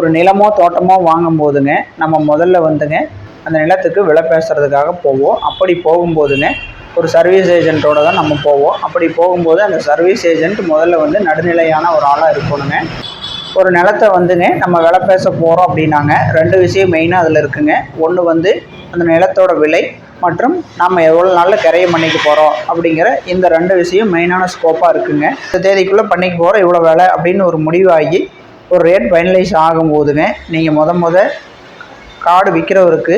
ஒரு நிலமோ தோட்டமோ வாங்கும் போதுங்க நம்ம முதல்ல வந்துங்க அந்த நிலத்துக்கு விலை பேசுறதுக்காக போவோம். அப்படி போகும்போதுங்க ஒரு சர்வீஸ் ஏஜென்ட்டோட தான் நம்ம போவோம். அப்படி போகும்போது அந்த சர்வீஸ் ஏஜென்ட் முதல்ல வந்து நடுநிலையான ஒரு ஆளாக இருக்கணுங்க. ஒரு நிலத்தை வந்துங்க நம்ம விலை பேச போகிறோம் அப்படின்னாங்க 2 விஷயம் மெயினாக அதில் இருக்குங்க. ஒன்று வந்து அந்த நிலத்தோட விலை மற்றும் நம்ம எவ்வளோ நாளில் கிரையம் பண்ணிக்க போகிறோம் அப்படிங்கிற இந்த 2 விஷயம் மெயினான ஸ்கோப்பாக இருக்குங்க. இந்த தேதிக்குள்ளே பண்ணிக்க போகிறோம் இவ்வளோ வேலை அப்படின்னு ஒரு முடிவாகி ஒரு ரேட் ஃபைனலைஸ் ஆகும்போதுங்க நீங்கள் கார்டு விற்கிறவருக்கு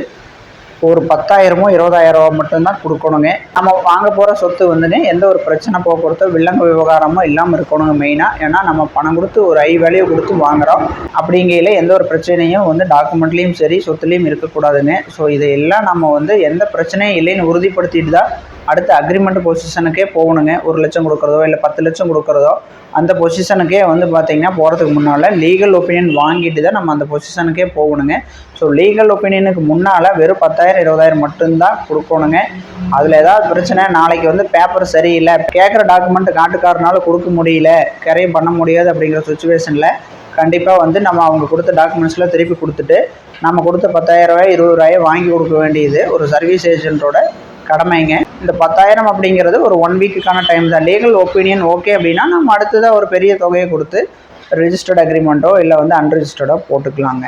ஒரு 10,000 20,000 மட்டும்தான் கொடுக்கணுங்க. நம்ம வாங்க போகிற சொத்து வந்துங்க எந்த ஒரு பிரச்சனை போக்குவரத்தோ வில்லங்க விவகாரமோ இல்லாமல் இருக்கணுங்க மெயினாக. ஏன்னா நம்ம பணம் கொடுத்து ஒரு ஹை வேல்யூ கொடுத்து வாங்குகிறோம். அப்படிங்கையில் எந்த ஒரு பிரச்சனையும் வந்து டாக்குமெண்ட்லேயும் சரி சொத்துலேயும் இருக்கக்கூடாதுங்க. ஸோ இதையெல்லாம் நம்ம வந்து எந்த பிரச்சனையும் இல்லைன்னு உறுதிப்படுத்திட்டு தான் அடுத்த அக்ரிமெண்ட் பொசிஷனுக்கே போகணுங்க. 1 லட்சம் கொடுக்குறதோ இல்லை 10 லட்சம் கொடுக்குறதோ அந்த பொசிஷனுக்கே வந்து பார்த்திங்கன்னா போகிறதுக்கு முன்னால் லீகல் ஒப்பீனியன் வாங்கிட்டு தான் நம்ம அந்த பொசிஷனுக்கே போகணுங்க. ஸோ லீகல் ஒப்பீனியனுக்கு முன்னால் வெறும் 10,000 20,000 மட்டும்தான் கொடுக்கணுங்க. அதில் ஏதாவது பிரச்சனை நாளைக்கு வந்து பேப்பர் சரியில்லை கேட்குற டாக்குமெண்ட் காட்டுக்காரனால கொடுக்க முடியல கிரையம் பண்ண முடியாது அப்படிங்கிற சுச்சுவேஷனில் கண்டிப்பாக வந்து நம்ம அவங்க கொடுத்த டாக்குமெண்ட்ஸ்லாம் திருப்பி கொடுத்துட்டு நம்ம கொடுத்த 10,000 20,000 வாங்கி கொடுக்க வேண்டியது ஒரு சர்வீஸ் ஏஜென்ட்டோட கடமைங்க. இந்த 10,000 அப்படிங்கிறது ஒரு 1 வீக்குக்கான டைம் தான். லீகல் ஒப்பீனியன் ஓகே அப்படின்னா நம்ம அடுத்ததாக ஒரு பெரிய தொகையை கொடுத்து ரிஜிஸ்டர்ட் அக்ரிமெண்ட்டோ இல்லை வந்து அன்ரிஜிஸ்டர்டோ போட்டுக்கலாங்க.